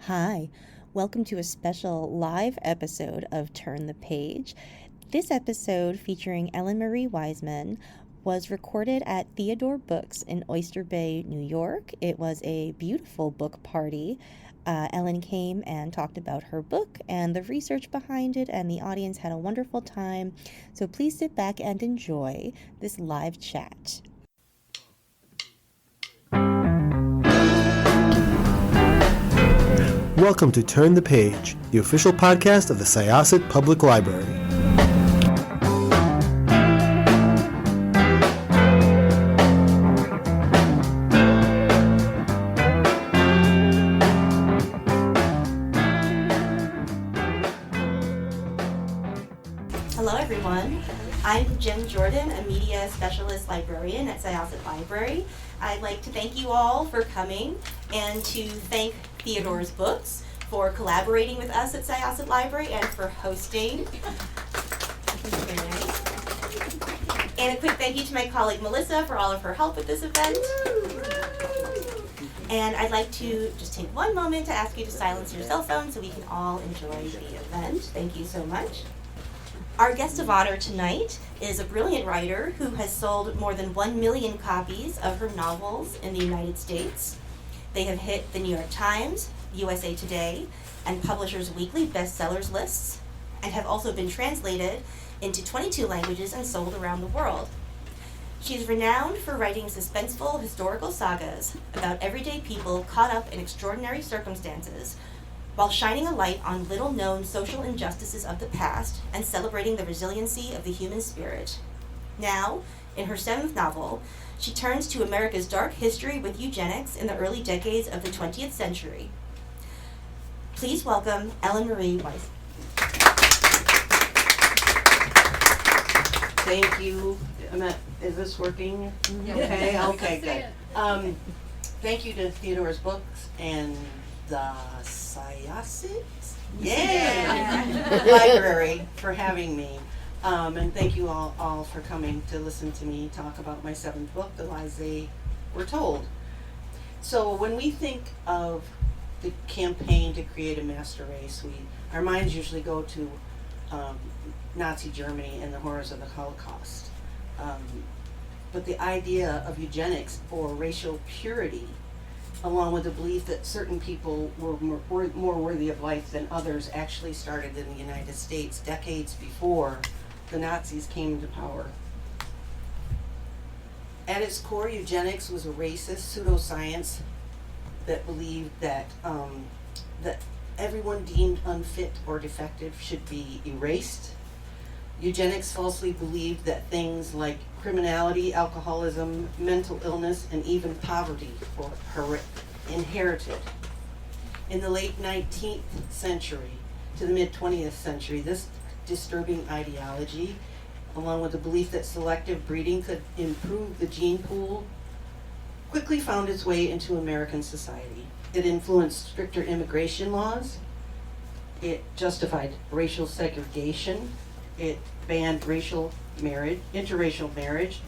Hi, welcome to a special live episode of Turn the Page. This episode, featuring Ellen Marie Wiseman, was recorded at Theodore Books in Oyster Bay, New York. It was a beautiful book party. Ellen came and talked about her book and the research behind it, and the audience had a wonderful time. So please sit back and enjoy this live chat. Welcome to Turn the Page, the official podcast of the Syosset Public Library. Hello everyone, I'm Jen Jordan, a media specialist librarian at Syosset Library. I'd like to thank you all for coming and to thank Theodore's Books for collaborating with us at Syosset Library and for hosting. Very nice. And a quick thank you to my colleague Melissa for all of her help with this event. And I'd like to just take one moment to ask you to silence your cell phone so we can all enjoy the event. Thank you so much. Our guest of honor tonight is a brilliant writer who has sold more than 1 million copies of her novels in the United States. They have hit the New York Times, USA Today, and Publishers Weekly bestsellers lists, and have also been translated into 22 languages and sold around the world. She is renowned for writing suspenseful historical sagas about everyday people caught up in extraordinary circumstances, while shining a light on little-known social injustices of the past and celebrating the resiliency of the human spirit. Now, in her 7th novel, she turns to America's dark history with eugenics in the early decades of the 20th century. Please welcome Ellen Marie Wiseman. Thank you. Is this working? Yeah. Okay, good. Thank you to Theodore's Books and the Syosset Library for having me. And thank you all for coming to listen to me talk about my 7th book, The Lies They Were Told. So when we think of the campaign to create a master race, our minds usually go to Nazi Germany and the horrors of the Holocaust. But the idea of eugenics or racial purity, along with the belief that certain people were more worthy of life than others, actually started in the United States decades before the Nazis came into power. At its core, eugenics was a racist pseudoscience that believed that that everyone deemed unfit or defective should be erased. Eugenics falsely believed that things like criminality, alcoholism, mental illness, and even poverty were inherited. In the late 19th century to the mid-20th century, this disturbing ideology, along with the belief that selective breeding could improve the gene pool, quickly found its way into American society. It influenced stricter immigration laws. It justified racial segregation. It banned interracial marriage,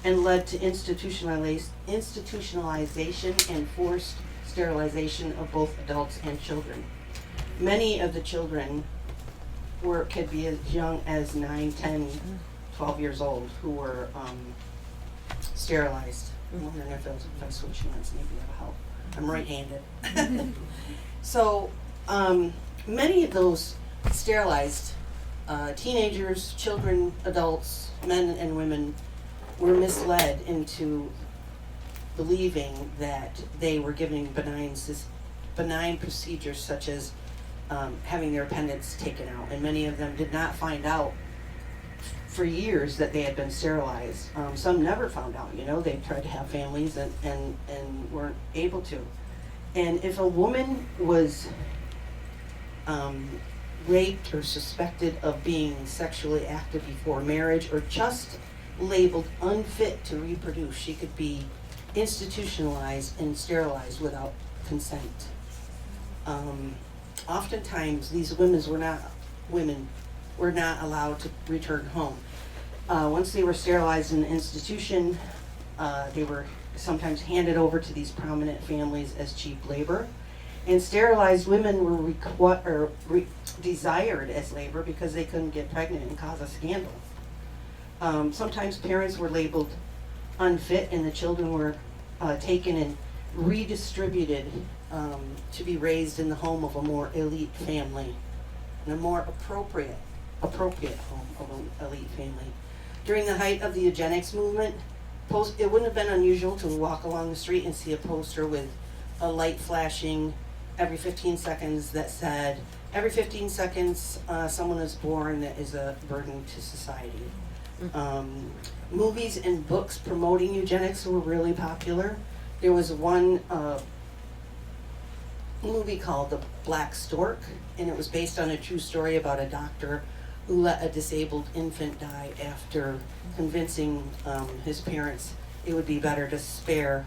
and led to institutionalization and forced sterilization of both adults and children. Many of the children could be as young as 9, 10, 12 years old who were sterilized. I'm wondering if I switch hands, maybe that'll help. I'm right-handed. So many of those sterilized teenagers, children, adults, men and women were misled into believing that they were given benign procedures such as having their appendix taken out, and many of them did not find out for years that they had been sterilized. Some never found out, they tried to have families and weren't able to. And if a woman was raped or suspected of being sexually active before marriage, or just labeled unfit to reproduce, she could be institutionalized and sterilized without consent. Oftentimes these women were not allowed to return home. Once they were sterilized in an institution, they were sometimes handed over to these prominent families as cheap labor. And sterilized women were desired as labor because they couldn't get pregnant and cause a scandal. Sometimes parents were labeled unfit, and the children were taken and redistributed to be raised in the home of a more elite family, in a more appropriate home of an elite family. During the height of the eugenics movement, it wouldn't have been unusual to walk along the street and see a poster with a light flashing every 15 seconds that said, every 15 seconds someone is born that is a burden to society. Movies and books promoting eugenics were really popular. There was one movie called The Black Stork, and it was based on a true story about a doctor who let a disabled infant die after convincing his parents it would be better to spare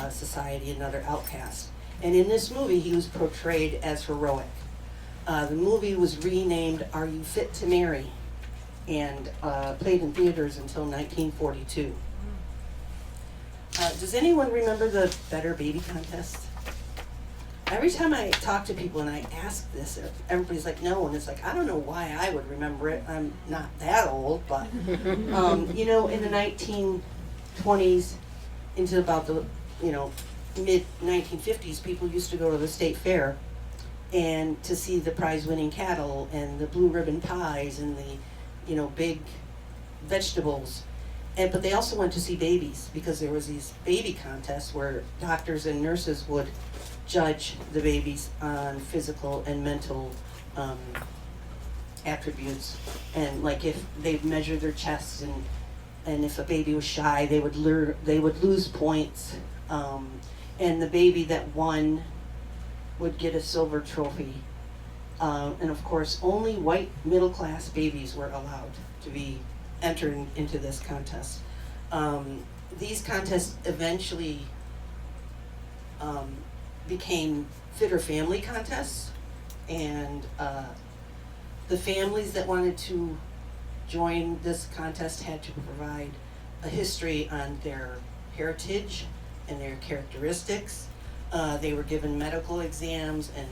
society another outcast. And in this movie, he was portrayed as heroic. The movie was renamed Are You Fit to Marry? And played in theaters until 1942. Does anyone remember the Better Baby contest? Every time I talk to people and I ask this, everybody's like, no, and it's like, I don't know why I would remember it. I'm not that old, but, in the 1920s into about the, mid-1950s, people used to go to the state fair and to see the prize-winning cattle and the blue ribbon pies and the, big vegetables. But they also went to see babies because there was these baby contests where doctors and nurses would judge the babies on physical and mental attributes. And like if they'd measure their chest and if a baby was shy, they would lose points. And the baby that won would get a silver trophy. And of course, only white middle-class babies were allowed to be entered into this contest. These contests eventually became fitter family contests, and the families that wanted to join this contest had to provide a history on their heritage and their characteristics. They were given medical exams and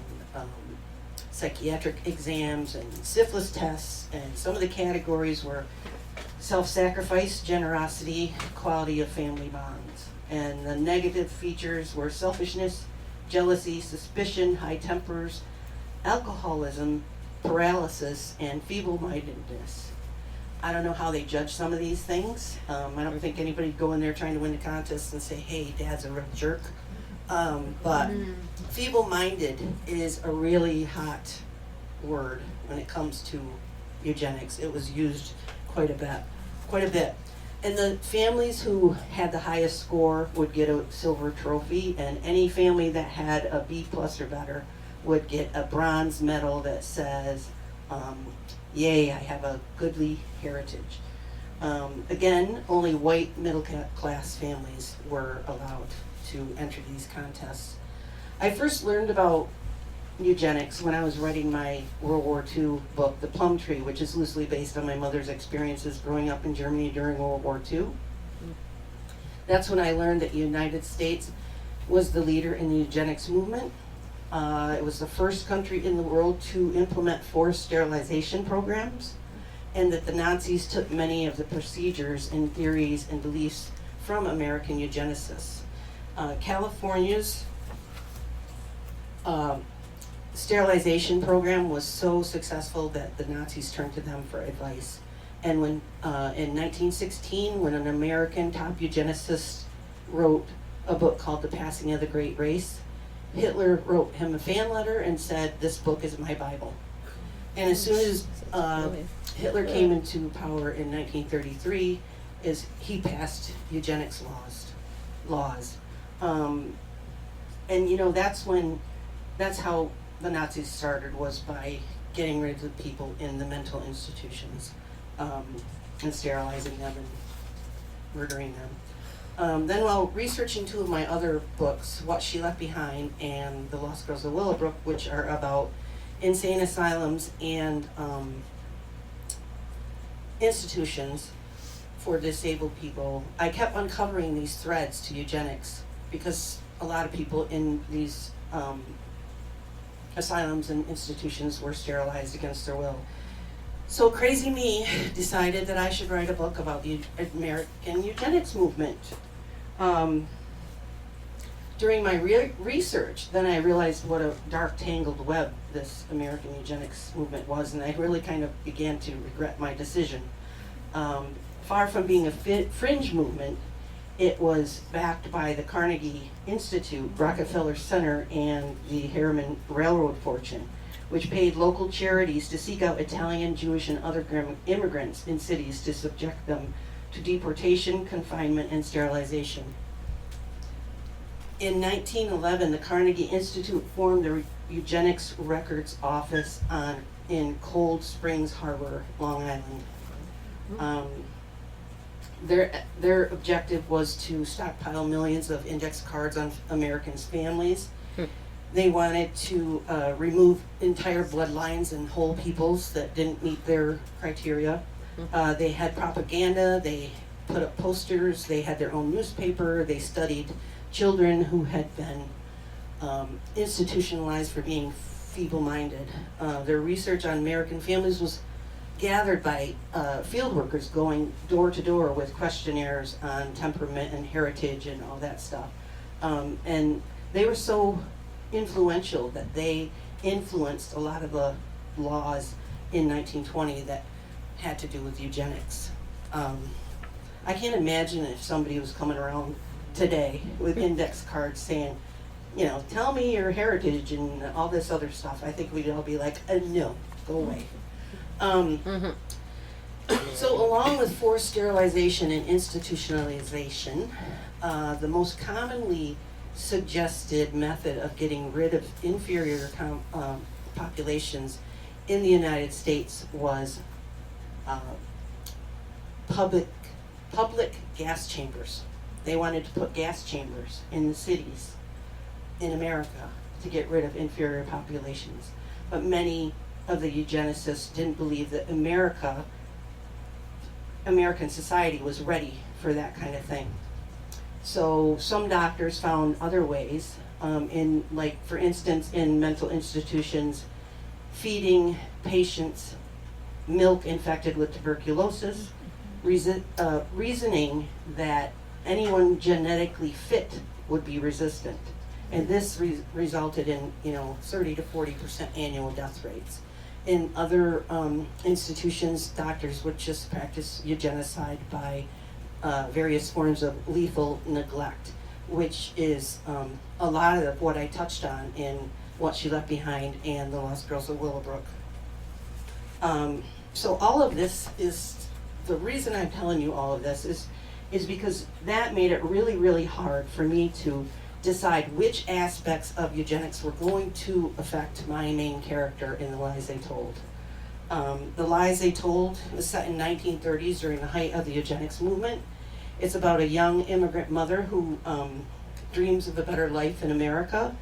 psychiatric exams and syphilis tests, and some of the categories were self-sacrifice, generosity, quality of family bonds. And the negative features were selfishness, jealousy, suspicion, high tempers, alcoholism, paralysis, and feeble-mindedness. I don't know how they judge some of these things. I don't think anybody would go in there trying to win the contest and say, hey, Dad's a real jerk. But feeble-minded is a really hot word when it comes to eugenics. It was used quite a bit. And the families who had the highest score would get a silver trophy, and any family that had a B+ or better would get a bronze medal that says, yay, I have a goodly heritage. Again, only white middle-class families were allowed to enter these contests. I first learned about eugenics when I was writing my World War II book, The Plum Tree, which is loosely based on my mother's experiences growing up in Germany during World War II. That's when I learned that the United States was the leader in the eugenics movement. It was the first country in the world to implement forced sterilization programs, and that the Nazis took many of the procedures and theories and beliefs from American eugenicists. California's sterilization program was so successful that the Nazis turned to them for advice. And when in 1916, when an American top eugenicist wrote a book called The Passing of the Great Race, Hitler wrote him a fan letter and said, "This book is my Bible." And as soon as Hitler came into power in 1933, he passed eugenics laws. And that's how the Nazis started, was by getting rid of people in the mental institutions and sterilizing them and murdering them. Then while researching two of my other books, What She Left Behind and The Lost Girls of Willowbrook, which are about insane asylums and institutions for disabled people, I kept uncovering these threads to eugenics, because a lot of people in these asylums and institutions were sterilized against their will. So crazy me decided that I should write a book about the American eugenics movement. During my research, then I realized what a dark, tangled web this American eugenics movement was, and I really kind of began to regret my decision. Far from being a fringe movement, it was backed by the Carnegie Institute, Rockefeller Center, and the Harriman Railroad fortune, which paid local charities to seek out Italian, Jewish, and other immigrants in cities to subject them to deportation, confinement, and sterilization. In 1911, the Carnegie Institute formed the Eugenics Records Office in Cold Springs Harbor, Long Island. Their objective was to stockpile millions of index cards on Americans' families. They wanted to remove entire bloodlines and whole peoples that didn't meet their criteria. They had propaganda, they put up posters, they had their own newspaper, they studied children who had been institutionalized for being feeble-minded. Their research on American families was gathered by field workers going door to door with questionnaires on temperament and heritage and all that stuff. And they were so influential that they influenced a lot of the laws in 1920 that had to do with eugenics. I can't imagine if somebody was coming around today with index cards saying, you know, tell me your heritage and all this other stuff. I think we'd all be like, no, go away. So along with forced sterilization and institutionalization, the most commonly suggested method of getting rid of inferior populations in the United States was public gas chambers. They wanted to put gas chambers in the cities in America to get rid of inferior populations. But many of the eugenicists didn't believe that American society was ready for that kind of thing. So some doctors found other ways, for instance, in mental institutions, feeding patients milk infected with tuberculosis, reasoning that anyone genetically fit would be resistant. And this resulted in 30 to 40% annual death rates. In other institutions, doctors would just practice eugenicide by various forms of lethal neglect, which is a lot of what I touched on in What She Left Behind and The Lost Girls of Willowbrook. So all of this is, the reason I'm telling you all of this is because that made it really, really hard for me to decide which aspects of eugenics were going to affect my main character in The Lies They Told. The Lies They Told was set in 1930s during the height of the eugenics movement. It's about a young immigrant mother who dreams of a better life in America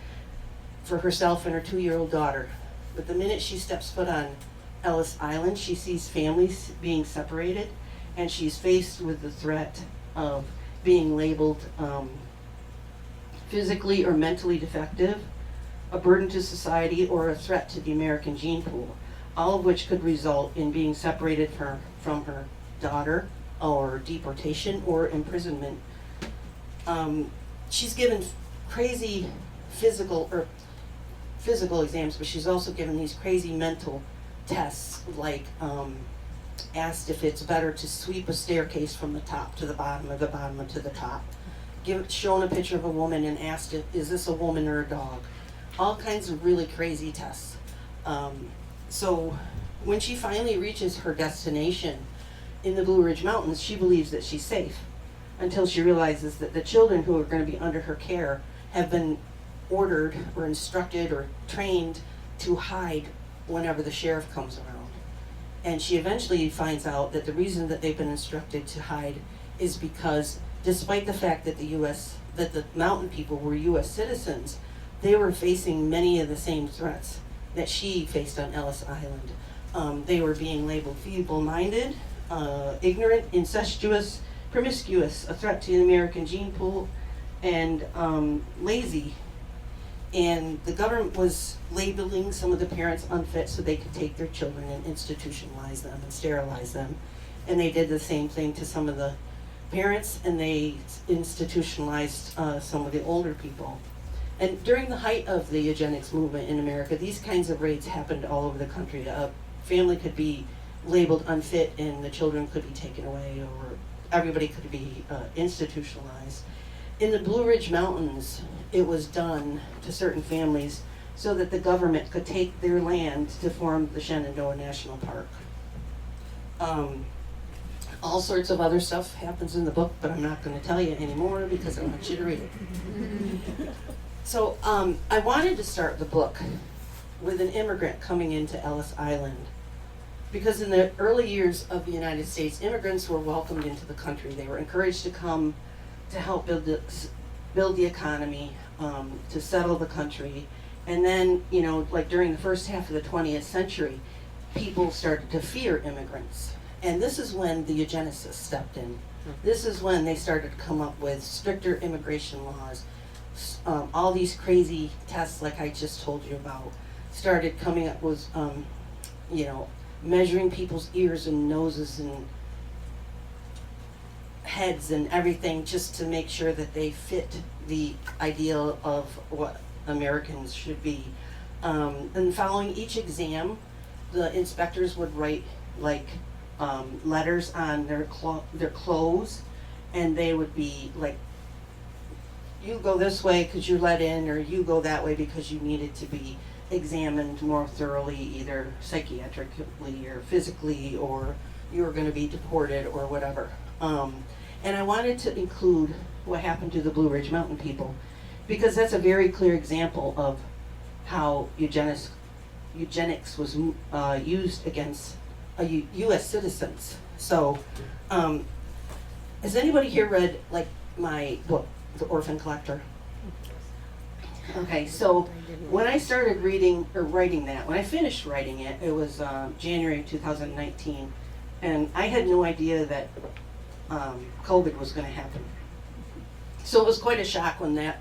for herself and her 2-year-old daughter. But the minute she steps foot on Ellis Island, she sees families being separated, and she's faced with the threat of being labeled physically or mentally defective, a burden to society, or a threat to the American gene pool, all of which could result in being separated from her daughter, or deportation, or imprisonment. She's given crazy physical exams, but she's also given these crazy mental tests, like asked if it's better to sweep a staircase from the top to the bottom or the bottom to the top. Shown a picture of a woman and asked it, is this a woman or a dog? All kinds of really crazy tests. So when she finally reaches her destination in the Blue Ridge Mountains, she believes that she's safe, until she realizes that the children who are going to be under her care have been ordered or instructed or trained to hide whenever the sheriff comes around. And she eventually finds out that the reason that they've been instructed to hide is because, despite the fact that the mountain people were U.S. citizens, they were facing many of the same threats that she faced on Ellis Island. They were being labeled feeble-minded, ignorant, incestuous, promiscuous, a threat to the American gene pool, and lazy. And the government was labeling some of the parents unfit so they could take their children and institutionalize them and sterilize them. And they did the same thing to some of the parents, and they institutionalized some of the older people. And during the height of the eugenics movement in America, these kinds of raids happened all over the country. A family could be labeled unfit and the children could be taken away, or everybody could be institutionalized. In the Blue Ridge Mountains, it was done to certain families so that the government could take their land to form the Shenandoah National Park. All sorts of other stuff happens in the book, but I'm not going to tell you anymore because I want you to read it. So I wanted to start the book with an immigrant coming into Ellis Island, because in the early years of the United States, immigrants were welcomed into the country. They were encouraged to come to help build the economy, to settle the country. And then, you know, like during the first half of the 20th century, people started to fear immigrants. And this is when the eugenicists stepped in. This is when they started to come up with stricter immigration laws. All these crazy tests, like I just told you about, started coming up with, you know, measuring people's ears and noses and heads and everything, just to make sure that they fit the ideal of what Americans should be. And following each exam, the inspectors would write like letters on their clothes, and they would be like, you go this way because you're let in, or you go that way because you needed to be examined more thoroughly, either psychiatrically or physically, or you were going to be deported or whatever. And I wanted to include what happened to the Blue Ridge Mountain people, because that's a very clear example of how eugenics was used against U.S. citizens. So, has anybody here read like my book, The Orphan Collector? Okay, so when I started writing that, when I finished writing it, it was January 2019, and I had no idea that COVID was going to happen. So it was quite a shock when that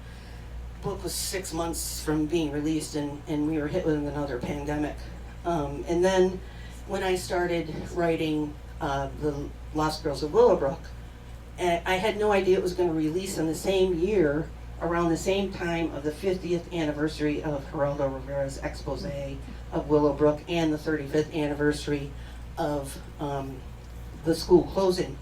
book was 6 months from being released, and we were hit with another pandemic. And then when I started writing The Lost Girls of Willowbrook, I had no idea it was going to release in the same year, around the same time of the 50th anniversary of Geraldo Rivera's expose of Willowbrook and the 35th anniversary of the school closing.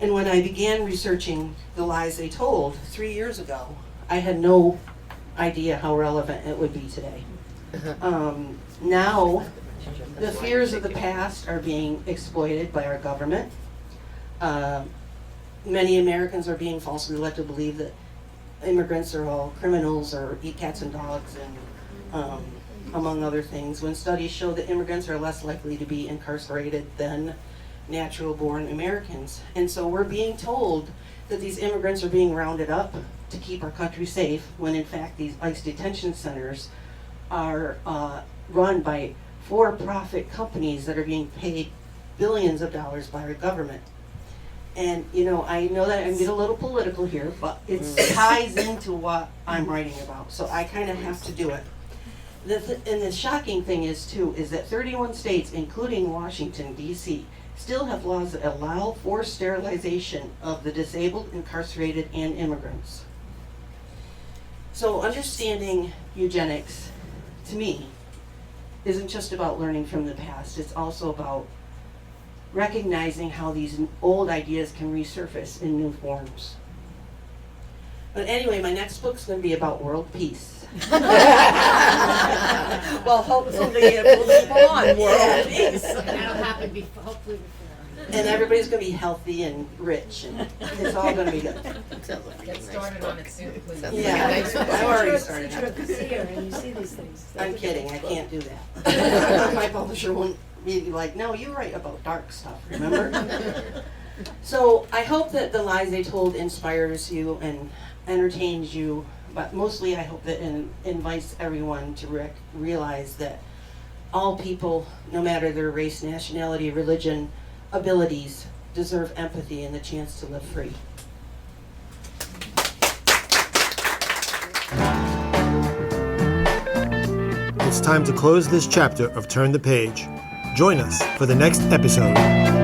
And when I began researching The Lies They Told 3 years ago, I had no idea how relevant it would be today. Now, the fears of the past are being exploited by our government. Many Americans are being falsely led to believe that immigrants are all criminals or eat cats and dogs, and among other things, when studies show that immigrants are less likely to be incarcerated than natural-born Americans. And so we're being told that these immigrants are being rounded up to keep our country safe, when in fact these ICE detention centers are run by for-profit companies that are being paid billions of dollars by our government. And you know, I know that I'm getting a little political here, but it ties into what I'm writing about, so I kind of have to do it. And the shocking thing is that 31 states, including Washington, D.C., still have laws that allow forced sterilization of the disabled, incarcerated, and immigrants. So understanding eugenics, to me, isn't just about learning from the past. It's also about recognizing how these old ideas can resurface in new forms. But anyway, my next book's going to be about world peace. Well, hopefully it will be on world peace. That'll happen hopefully before. And everybody's going to be healthy and rich, and it's all going to be good. Get started on it soon, please. Yeah, I've already started. You're a cashier and you see these things. I'm kidding, I can't do that. My publisher won't be like, no, you write about dark stuff, remember? So I hope that The Lies They Told inspires you and entertains you, but mostly I hope that it invites everyone to realize that all people, no matter their race, nationality, religion, abilities, deserve empathy and the chance to live free. it's time to close this chapter of Turn the Page. Join us for the next episode.